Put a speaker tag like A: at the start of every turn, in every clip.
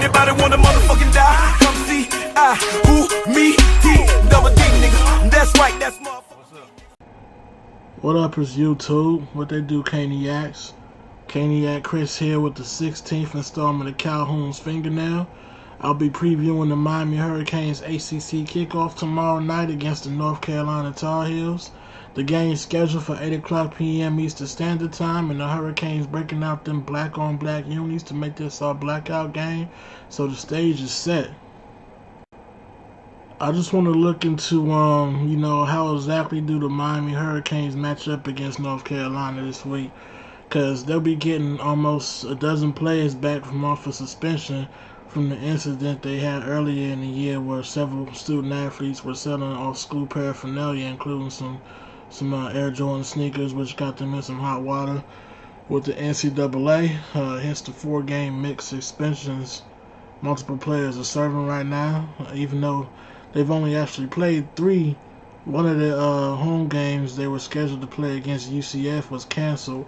A: Anybody wanna motherfucking die? Come see, who, me, D, double D, nigga. That's right, that's motherfucker.
B: What up is YouTube? What they do, Caniacs? Caniac Chris here with the 16th installment of Calhoun's Fingernail. I'll be previewing the Miami Hurricanes ACC kickoff tomorrow night against the North Carolina Tar Heels. The game is scheduled for 8 o'clock p.m. Eastern Standard Time, and the Hurricanes breaking out them black-on-black unis to make this our blackout game, so the stage is set. I just want to look into, how exactly do the Miami Hurricanes match up against North Carolina this week, because they'll be getting almost a dozen players back from off of suspension from the incident they had earlier in the year where several student athletes were selling off school paraphernalia, including some Air Jordan sneakers, which got them in some hot water with the NCAA. Hence the 4-game mixed suspensions multiple players are serving right now, even though they've only actually played 3. One of the home games they were scheduled to play against UCF was canceled,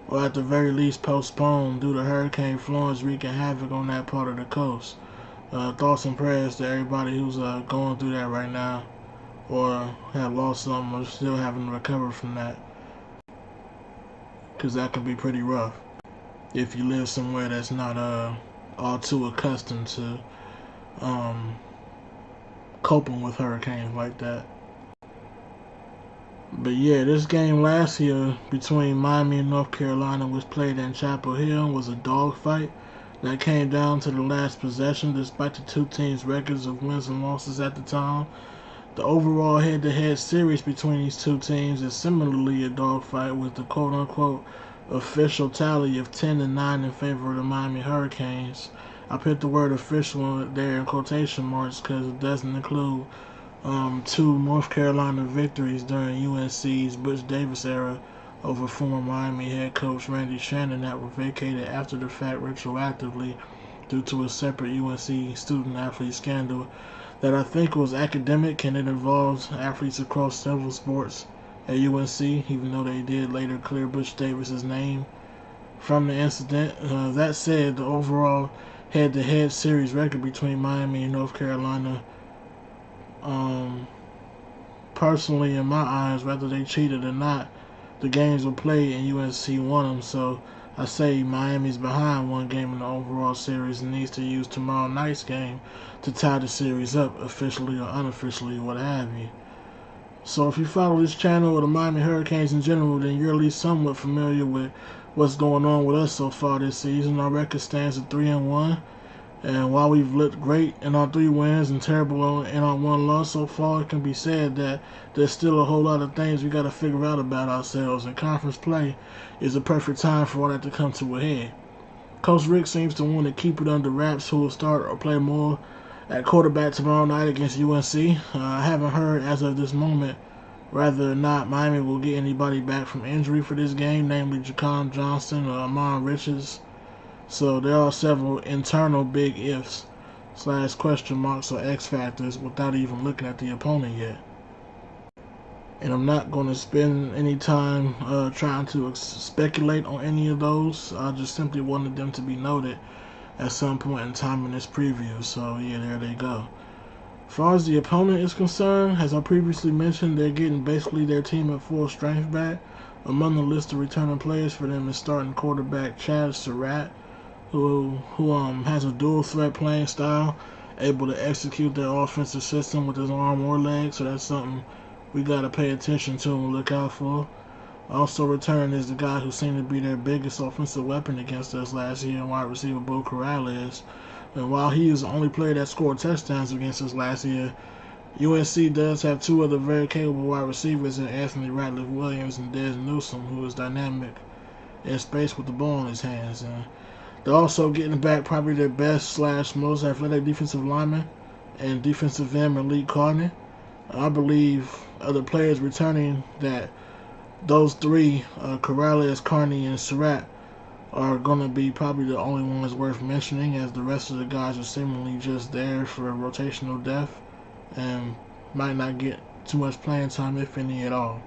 B: or at the very least postponed, due to Hurricane Florence wreaking havoc on that part of the coast. Thoughts and prayers to everybody who's going through that right now, or have lost something, or still having to recover from that, because that can be pretty rough if you live somewhere that's not all too accustomed to coping with hurricanes like that. But yeah, this game last year between Miami and North Carolina was played in Chapel Hill, was a dogfight that came down to the last possession despite the two teams' records of wins and losses at the time. The overall head-to-head series between these two teams is similarly a dogfight, with the quote-unquote official tally of 10-9 in favor of the Miami Hurricanes. I put the word official there in quotation marks because it doesn't include 2 North Carolina victories during UNC's Butch Davis era over former Miami head coach Randy Shannon that were vacated after the fact retroactively due to a separate UNC student-athlete scandal that I think was academic, and it involves athletes across several sports at UNC, even though they did later clear Butch Davis's name from the incident. That said, the overall head-to-head series record between Miami and North Carolina, personally in my eyes, whether they cheated or not, the games were played and UNC won them, so I say Miami's behind 1 game in the overall series and needs to use tomorrow night's game to tie the series up, officially or unofficially, what have you. So if you follow this channel or the Miami Hurricanes in general, then you're at least somewhat familiar with what's going on with us so far this season. Our record stands at 3-1, and while we've looked great in our 3 wins and terrible in our 1 loss so far, it can be said that there's still a whole lot of things we got to figure out about ourselves, and conference play is a perfect time for all that to come to a head. Coach Rick seems to want to keep it under wraps who will start or play more at quarterback tomorrow night against UNC. I haven't heard as of this moment whether or not Miami will get anybody back from injury for this game, namely Jacon Johnson or Amon Richards. So there are several internal big ifs / question marks or X factors without even looking at the opponent yet. And I'm not going to spend any time trying to speculate on any of those. I just simply wanted them to be noted at some point in time in this preview. So yeah, there they go. As far as the opponent is concerned, as I previously mentioned, they're getting basically their team at full strength back. Among the list of returning players for them is starting quarterback Chad Surratt, who has a dual threat playing style, able to execute their offensive system with his arm or leg, so that's something we got to pay attention to and look out for. Also returning is the guy who seemed to be their biggest offensive weapon against us last year in wide receiver Bo Corrales. And while he is the only player that scored touchdowns against us last year, UNC does have 2 other very capable wide receivers in Anthony Ratliff-Williams and Dez Newsome, who is dynamic in space with the ball in his hands. And they're also getting back probably their best / most athletic defensive lineman and defensive end Malik Carney. I believe other players returning that those 3, Corrales, Carney, and Surratt, are going to be probably the only ones worth mentioning, as the rest of the guys are seemingly just there for rotational depth and might not get too much playing time, if any at all.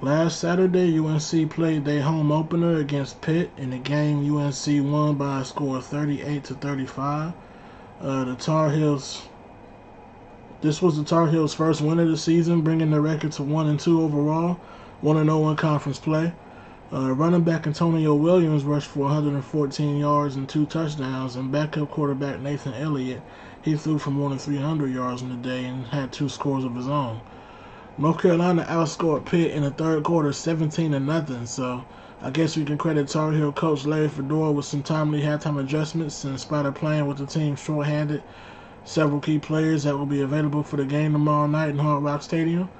B: Last Saturday, UNC played their home opener against Pitt. In the game, UNC won by a score of 38-35. The Tar Heels. This was the Tar Heels' first win of the season, bringing the record to 1-2 overall, 1-0 in conference play. Running back Antonio Williams rushed for 114 yards and 2 touchdowns, and backup quarterback Nathan Elliott, he threw for more than 300 yards in the day and had 2 scores of his own. North Carolina outscored Pitt in the third quarter 17-0, so I guess we can credit Tar Heel coach Larry Fedora with some timely halftime adjustments. In spite of playing with the team short-handed, several key players that will be available for the game tomorrow night in Hard Rock Stadium.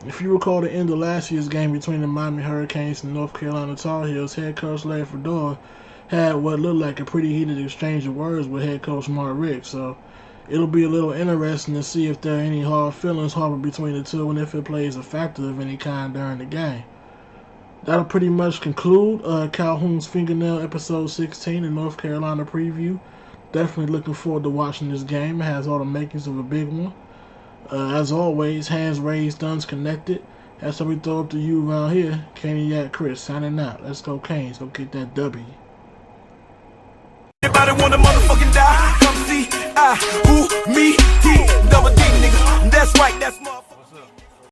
B: If you recall the end of last year's game between the Miami Hurricanes and North Carolina Tar Heels, head coach Larry Fedora had what looked like a pretty heated exchange of words with head coach Mark Richt, so it'll be a little interesting to see if there are any hard feelings harbored between the two and if it plays a factor of any kind during the game. That'll pretty much conclude Calhoun's Fingernail episode 16 in North Carolina preview. Definitely looking forward to watching this game. It has all the makings of a big one. As always, hands raised, thumbs connected. That's how we throw up to you around here. Caniac Chris signing out. Let's go Canes. Go get that W.
A: Everybody wanna motherfucking die. Come see